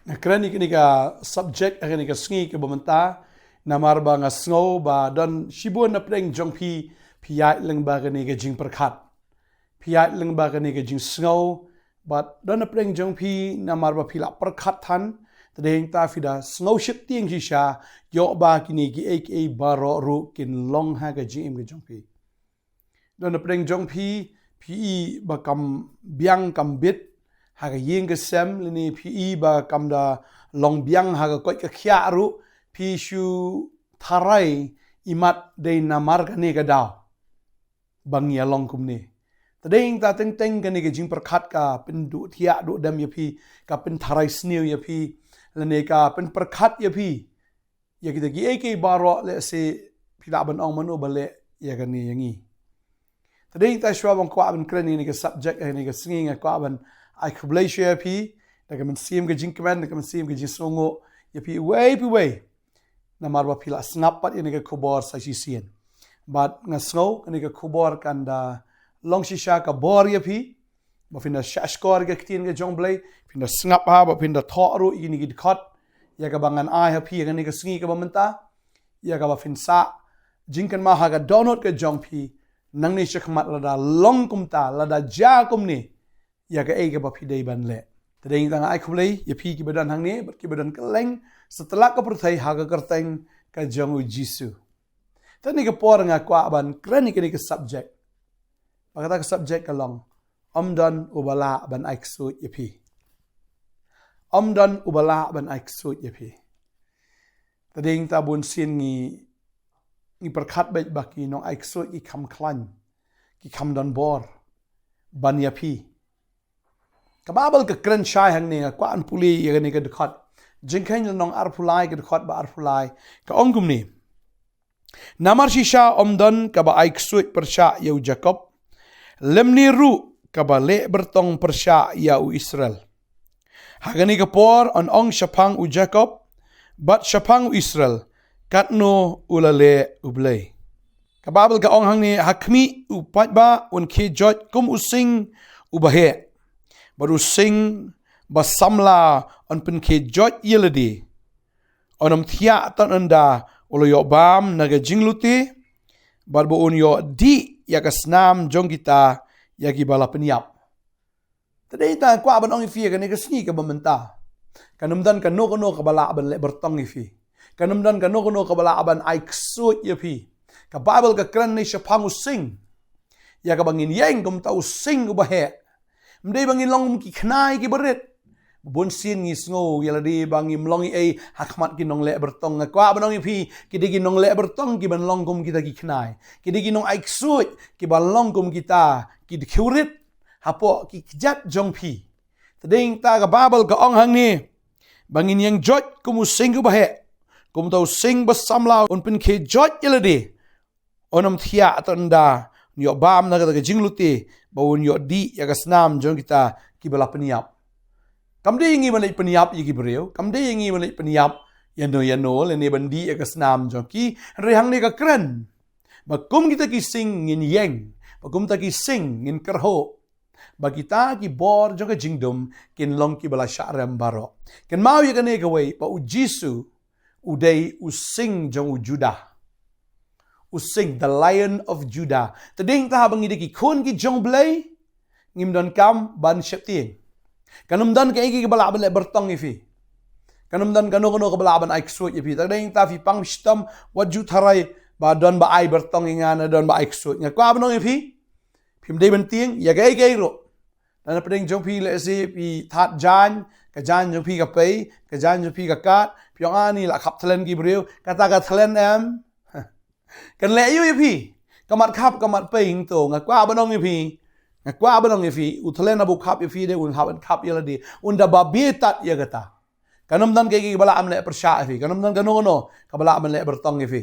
Kerana ini ka subjek akan ka sengi ke bementa namar ba nga snow ba dan shibun na preng jong piat leng ba ni ka jing perkat piat leng ba ni ka jing snow but dan na preng jong namar ba pila perkat tan tadeng ta fida snow ship tiang jisha yo ba kini ki ek baro ru kin long ha ka jing im ka jong dan na preng jong pi ba kam biang kam bit haga yeng ke sem lini pi ba kam da long biang haga koi ka khia ru pi shu tharai imat de namar ka ne ka daw bang ya long kum ne tadeng ta teng teng ka ne ka jing perkhat ka pin du thia du dam ya pi ka pin tharai snew ya pi lene ka pin perkhat ya pi ya kita gi ek baro le se pila ban ong manu bale ya ka ni yangi tadeng ta shwa bang kwa ban krani ni ka subject ni ka singing kwa ban I Khubor pi, daga man sim ke jing kemen, daga man sim ke jing songo, ya pi way, na marwa pila snapat ini ke Khubor sa sisian. But nga snow ini ke Khubor kan da long shisha ka bor ya pi, ba finda shashkor ke ktin ke jong blay, finda snap ha, ba finda thoru ini ke dikot, ya ka bangan ai ha pi ini ke singi ke bamenta, ya ka ba finsa jing kan ma ha ka donut ke jong pi, nang ni shakmat lada long kumta, lada ja kum ni. Ya ka ega ba pidai ban le tadeng tang ai khulei ya pi ki badan hang ne bat ki badan keleng setelah ka perthai ha ka kerteng ka jong jisu tani ka por nga kwa ban krani ka ni ka subject pakata ka subject ka long amdan ubala ban ai ksuid ya pi amdan ubala ban ai ksuid ya pi tadeng ta bun sin ngi perkhat bet baki nong ai ksuid ki kham klan ki kham dan bor ban ya pi kababal ka kren shai hang ne kwa an puli ya ne ka dekat jingkhain nong arpulai ka dekat ba arpulai ka ongum ni namar shisha omdan ka ba ai ksuit persha yau Jacob lemni ru ka ba le bertong persha yau Israel hagani ka por on ong shapang u Jacob bat shapang u Israel katno ulale ublay kababal ka ong hang ne hakmi u patba un ke jot kum using ubahe baru sing basamla on pen ke jot yeladi onam thia tan anda ulo yo bam naga jingluti barbo un yo di ya kasnam jong kita ya ki bala penyap tadai ta kwa ban ong fi ka ne ka sni ka bamenta kanum dan ka no ka bala ban le bertong fi kanum dan ka no ka bala ban ai ksuit ya fi ka bible ka kran ni shapang sing ya ka bangin yeng kum tau sing ubahe mdei bangin long ki khnai ki berit bon sin ngi sngo yala di bangi mlongi ai hakmat ki nong le bertong kwa banong pi ki digi nong le bertong ki ban long kum kita ki khnai ki digi nong ai ksut ki ban long kum kita ki dikhurit hapo ki jat jong pi tading ta ka babel ka ong hang ni bangin yang jot kum sing ku bahe kum tau sing basamla un pin ke jot yala di onam thia tanda yo bam na ka jingluti bawun yo di ya kasnam jong kita ki bala peniap kamde ingi malai peniap yi ki breu kamde ingi malai peniap yano le ne bandi ya kasnam jong ki rehang ne ka kren bakum kita ki sing ngin yeng bakum ta ki sing ngin kerho bagita ki bor jong ka jingdom kin long ki bala sharam baro ken mau ya ne ka wei pa u jisu udai u sing jong u judah using the lion of Judah tading ta habang idiki kun ki jong blay ngimdon kam ban shepting kanumdan ka iki bala ban le bertong ifi kanumdan kano ka bala ban ai ksut ifi tading ta fi pang stam waju tharai ba don ba ai bertong ngana don ba ai ksut nga kwa banong ifi phim dei ban tieng ya gai ro dan peding jong pi le si pi that jan ka jan jong pi ka pei ka jan jong pi ka kat pyong ani la khap thalen ki breu kata ka thalen em kan le yu pi kamat khap kamat ping to nga kwa banong pi uthlen abu khap pi de un khap yala di unda babitat ya gata kanam dan ke bala am le persha pi kanam dan kano ka bala am le bertong pi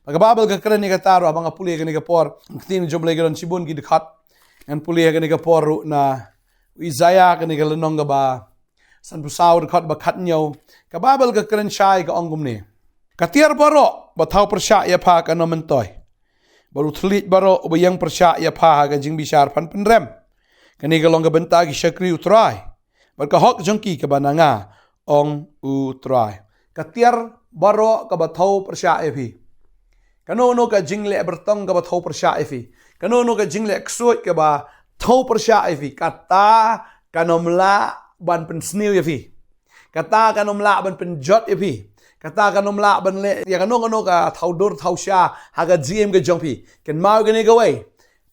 pagababel ka kren ni kata ro abang apuli ka ni ka por tin job le gan sibun ki dikhat an puli ka ni ka por na Isaiah ka ni ka lenong ba san pusaur khat ba khat nyaw ka babel ka kren shai ka ongum ni katiar baro bathau persha ya pha ka nomentoy baru thlit baro ubayang persha ya pha ga jing bishar phan penrem kani ga long ga benta ki shakri utrai bar ka hok jongki ka bananga ong u trai katiar baro ka bathau persya epi kanono ka jingle bertong ka bathau persya epi kanono ka jingle ksuid ka ba thau persya epi kata kanomla ban pen sniu epi kata kanomla ban pen jot epi kata kanomla ban le ya kanono ka thau dur thau sha haga gm ka jongpi ken mau gani ka wei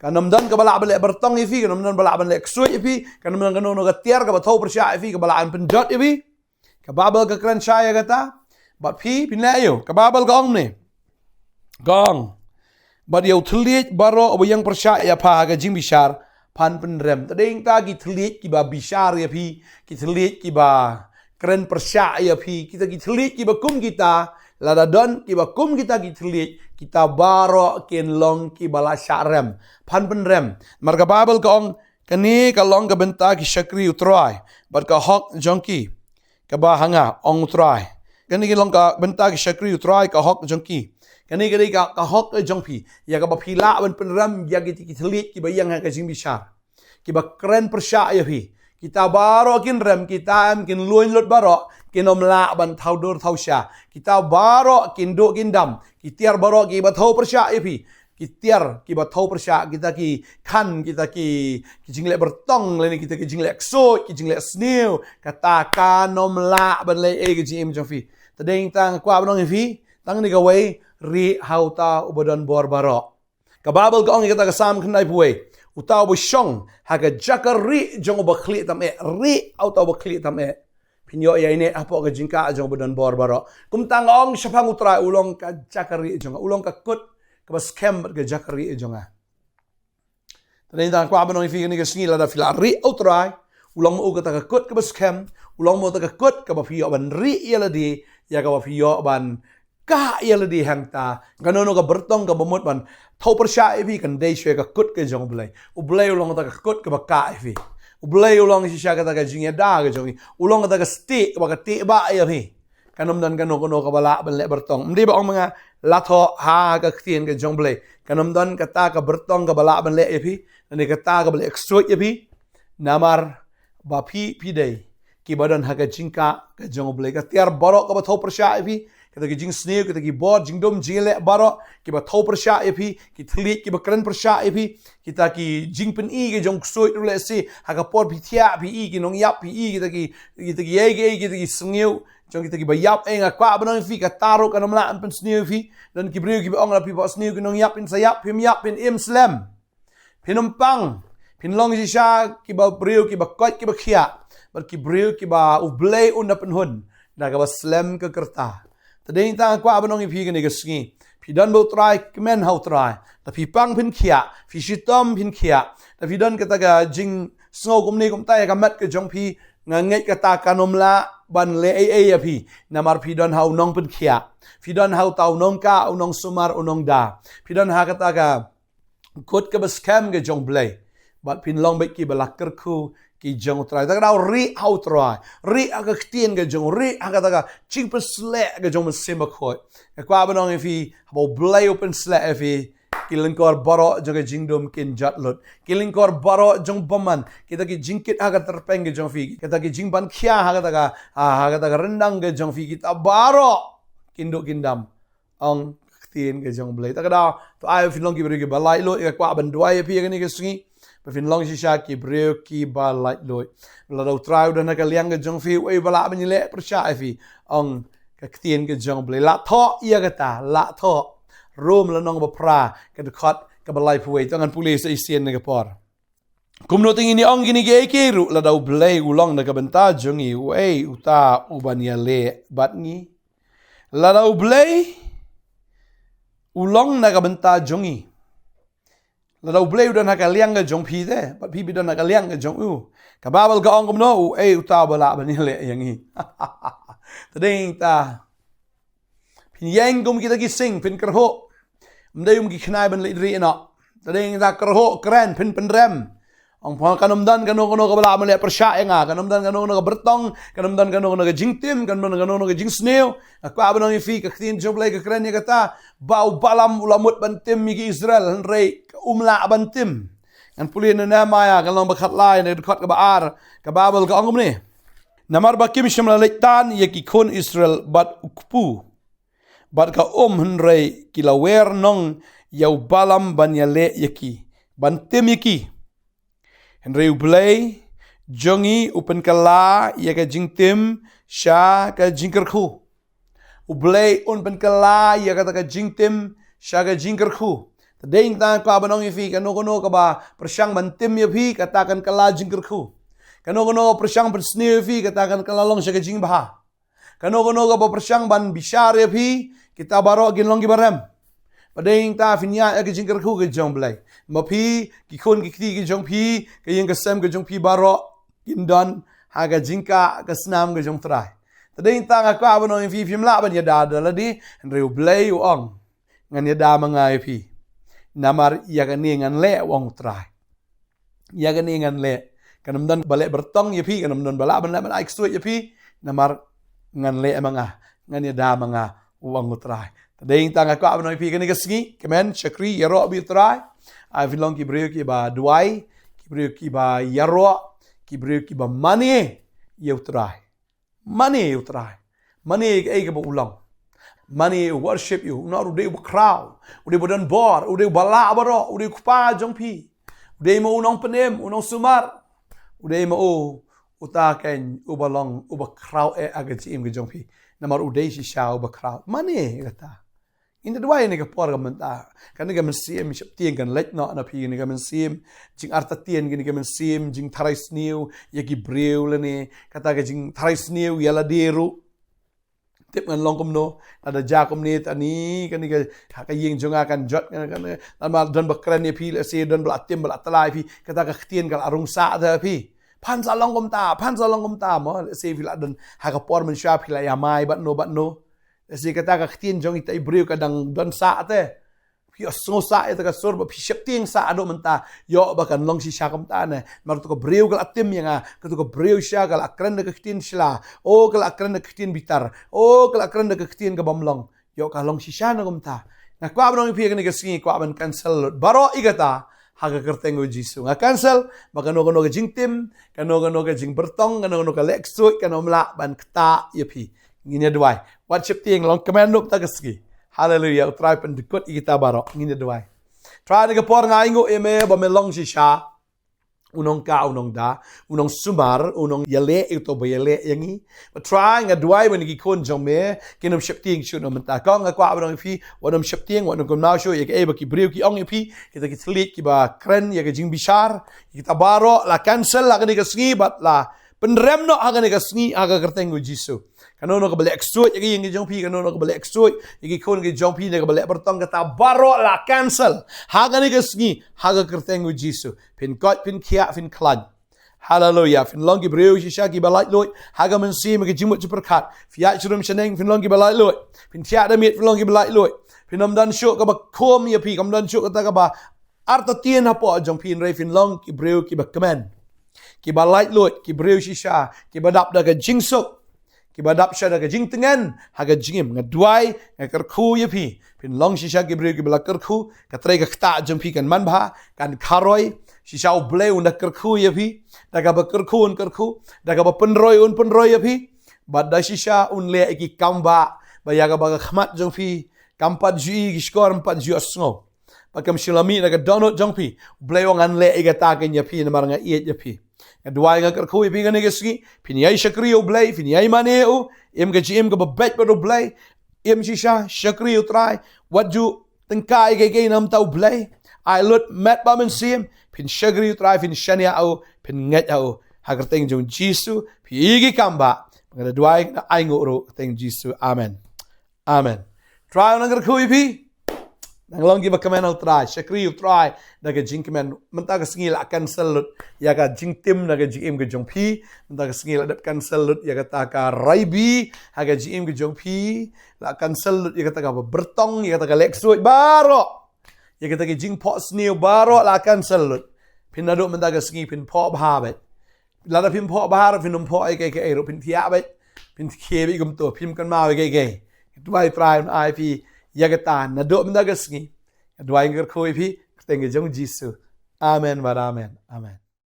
kanamdan ka bala bale bertong epi kanamdan bala ban le ksuid epi kanamdan kanono ka tiar ka bathau persya epi ka bala an pen jot epi ka babal ka kran shaya kata bat phi pinayo ka babal ka ong ne gong bat yo thliet baro obayang persya ya pha ka jing bishar pan pen rem tadeng ta ki thliet ki ba bishar ya phi ki thliet ki ba kran persya ya phi kita ki thliet ki ba kum kita lada don ki ba kum kita ki thliet kita baro ken long ki bala sharem pan pen rem mar ka babal ka ong kani ka long ka benta ki shakri utrai bat ka hok jongki ka ba hanga ong utrai kani ki long ka benta ki shakri utrai ka hok jongki kani kani ka hok jongpi ya ka ba phila ban pen rem ya ki thliet ki ba yang ka jing bishar ki ba kran persya ya phi kita baro kin rem kita am kin luin lot baro kin omla ban thau dur thau sha kita baro kin do kin dam kitiar baro ki ba thau persya epi kitiar ki ba thau persya kita ki khan kita ki jingle bertong le kita ki jingle ksuid ki jingle sniu kata kanomla ban le e ki jim jofi tadeng tang kwa banong epi tang ni ka wei ri hauta ubadon bor baro ka babel ka ong kita ka sam khnai puwe utaw bo shong haga jakari jong ba khli tam e ri auto ba khli tam e pinyo ya ine apo ka jingka jong bodan bor baro kum tang ong shapang utra ulong ka jakari jong ulong ka kut ka ba scam ka jakari jong a tadeng tang kwa banong fi ni ka sngi la da fila ri utra ulong mo ka ta ka kut ka ba scam ulong mo ta ka kut ka ba fiyo ban ri ya la di ya ka ba fiyo ban ka ya la di hang ta ganono ka bertong ka bomot ban thau persya epi kan dei shwe ka kut ke jong blai u blai ulong ta ka kut ka ba ka epi u blai ulong si sha ka ta ka jing ya da ka jong ulong ta ka stick ba ka ti ba ya phi kanom dan kano ka bala ban le bertong mdi ba ong mga latho ha ka ktien ka jong blai kanom dan ka ta ka bertong ka bala ban le epi ni ka ta ka bale extrude epi namar ba phi dei ki badan ha ka jingka ka jong blai ka tiar baro ka ba thau persya epi kita ki jing sneu kita ki bor jing dom jile baro ki ba thau persya epi ki thlit ki ba kran persya epi kita ki jing pen i ki jong ksuid rule si ha ka por pi thia pi i ki nong yap pi i kita ki ye kita ki sneu jong kita ki ba yap enga kwa ba nong fi ka taro ka namla pen sneu fi dan ki breu ki ba ong la pi ba sneu ki nong yap pin sayap pim yap pin im slam pinumpang pinlong si sha ki ba breu ki ba kot ki ba khia bar ki breu ki ba ublei unda pen hun da ka ba slam ka kerta tadeng ta kwa banong ipi gani gasngi pi dan bo try kemen how try ta pi pang pin khia fi shitom pin khia ta fi dan kata ga jing snow kum ni kum ta ka mat ka jong pi nga ngai ka ta kanomla ban le a pi namar pi dan how nong pin khia fi dan how tau nong ka unong sumar unong da fi dan ha kata ga kut ka bas cam ga jong blai bat pin long be ki balakar khu ki jong try ta dau ri how try ri aga ktien ga jong ri aga ta ga ching per sle ga jong simba khoi ka kwa banong fi bo blai open sle fi kilingkor baro jong jing dom kin jat lot kilingkor baro jong boman kita ki jingkit aga terpeng ga jong fi kita ki jing ban khia aga ta ga rendang ga jong fi kita baro kinduk kindam ong ktien ga jong blai ta ga da to ai fi long ki bri ga balai lo ka kwa ban duai fi ga ni ga sngi pefin long si sha ki breu ki ba light loy la do trau dan ka liang ga jong fi we bala ban le persya fi ong ka ktien ga jong ble la tho ia ga ta la tho rom la nong ba pra ka de khat ka ba lai pwe tangan pulis ai sien ga por kum no ting ini ong gini ge ke ru la do ble ulong na ka benta jong i we uta ubania le bat ni la do ble ulong na ka benta jong i la do bleu dan ka liang ga jong pi de but pi dan ka liang ga jong u ka babal ga ong no e uta bala ban le yang i tadeng ta pin yang gum kita ki sing pin kerho mdai ki khnai ban le ri na tadeng ta kerho kran pin rem ong pa kanom dan kano ka bala ban le persya nga kanom dan kano ka bertong kanom dan kano ka jing tim kanom dan kano ka jing sneu ka ba nang fi ka tin job le ka kran ya kata bau balam ulamut ban tim mi Israel rei umla bantim an pulin na maya kalong bakat lai ne khat ka baar ka babel ka ongum ni Namar bakim shemlaletan yakikon Israel bat ukpu. Bat ka henrei kilawer nong yau balam banyale yaki. Bantim yaki. Henrei ublay jongi upen kala yaka jingtim sha ka jingkerku. Ublay pen kala yaka ka jingtim sha ka jingkerku. Tadeng ta ka banong yafi kano ka ba persyang bantim yafi katakan kala jingkerku. Kano persyang bersni yafi katakan kalalong sha ka jingbaha. Kano ka ba persyang ban bishar yafi kita baro ginlong gibarem. Padeng ta finya ke jingkerku ke jong blay. Mapi kikon kikti ke jong pi ke yang kesem ke jong pi baro gindon haga jingka ke senam ke jong trai. Tadeng ta ngaku abano yang fi mla ban yada daladi reu blay ong ngan yada mangai pi. Namar yakani ngan le wong trai. Yakani ngan le kanam dan balik bertong yapi kanam dan balak ban ban ksuid yapi namar ngan le manga ngan yada manga wong trai. Tadeng tanga ko abno pi kani kasngi kemen chakri yaro bi trai ai filong ki breu ki ba duai ki breu ki ba yaro ki breu ki ba mani yeu trai mani ai ka ba ulang mani worship you not ude ba crowd ude bodan bor ude bala baro ude kupa jong pi ude mo unong penem unong sumar ude mo utaken ubalong uba crowd aga jim ke jong pi namar ude si shao ba crowd mani kata. Ini dua ini ke por gamenta. Kan ni gamen ship tien kan lek no na pi ni gamen sim jing arta tien ni gamen sim jing tharais new yaki breu lene kata ga jing tharais new yala deru. Tip ngan long komno ada jakom ni tani kan ni ka yeng jonga kan jot kan ma don bakran ni pi se don bla tim bla talai pi kata ga tien kal arung sa da pi. Pan sa long kom ta mo se fil don ha ka por men sha pi la ya mai bat no. Kasi kata ka ktien jong ita ibreu kadang don sa ate. Pi osngo sa ita ka sorba pi syep tieng sa ado menta. Yo bakan long si syakam ta ne. Mar to ka breu kal atim yang ka to ka breu sya kal akran ka ktien sila. O kal akran ka ktien bitar. O kal akran ka ktien ka bamlong. Yo ka long si sya na kumta. Na kwa abang pi ka ni kasingi kwa aban cancel. Baro igata haga kertengo jisu. Nga cancel bakano ka jingtim, kano ka jing bertong, kano ka leksut, kano mla ban kta yapi. Ngini duai. Wat chip tieng long kemen nup tagaski. Hallelujah. Utrai pen dekut kita barok. Ngini duai. Try ni kapor nga ingo eme ba melong si sha. Unong ka unong da. Unong sumar. Unong yale ito ba yale yangi. But try nga duai when ikikon jong me. Kinom chip tieng shoot no menta. Kau nga kwa abang ifi. Wanam chip tieng. Wanam kumnao show. Yaka eba ki briu ki ong ifi. Kita kitlik ki ba kren. Yaka jing bishar. Kita barok. La cancel. La kani kasngi. But la penrem no haga ni kasngi. Haga kertengu jisu. Kanono ka balik ksuid yaki yang jong pi kanono ka balik ksuid yaki kon ka jong pi na ka balik bertong kata baro la cancel haga ni kasngi haga kertengu jisu pin kot pin kia pin klad hallelujah fin long ki breu si shaki balai loy haga men si ka jimut superkat fiat churum sheneng fin long ki balai loy pin tia da mit fin long ki balai loy pin nam dan syok ka ba kom ya pi kam dan syok kata ka ba arta tien hapo jong pi rei fin long ki breu ki ba kemen ki balai loy ki breu si sha ki badap da ka jingsuk kibadap syada ke jing tengan haga jingim ngaduai ngakerku yapi pin long shisha gibreu gibla kerku katre ka kta jumpi kan manbha kan kharoi shisha uble unda kerku yapi daga ba kerku daga ba penroi yapi badda shisha unle iki kamba bayaga ba khmat jumpi kampat ji skor 4 ju asngo pakam shilami daga donut jumpi uble ngan le igata kan yapi namar nga iet yapi Dua yang akan kau ipi kan negesgi, piniai syakri oblay, piniai mane o, em gaji ka babet ber oblay, em shisha syakri utrai, waju tengkai gege nam tau oblay, ai lut met bamen sim, pin syakri utrai, pin shania o, pin nget o, hagar teng jong Jisu, pigi kamba, ngada dua yang aingo ro teng Jisu, amen, amen. Try orang akan kau ipi. Nang long giba kamen utrai, syakri utrai, daga jing kamen, mentaga sengil akan selut, yaga jing tim daga jing ke jong pi, mentaga sengil adat kan selut, yaga taka raibi, haga jing ke jong pi, akan selut, yaga taka bertong, yaga taka leksuit, baro, yaga taka jing pot snew, baro akan selut, pin aduk mentaga sengi pin pot bahabet, lada pin pot bahar, pin pot eke ero, pin tiabet, pin kebe gum to, pin kan mau eke, itu bayi try on IP. Yagatan na do mendagas ngi. Dua ingger koi pi, ketengge jong Jisu. Amen, amen, amen.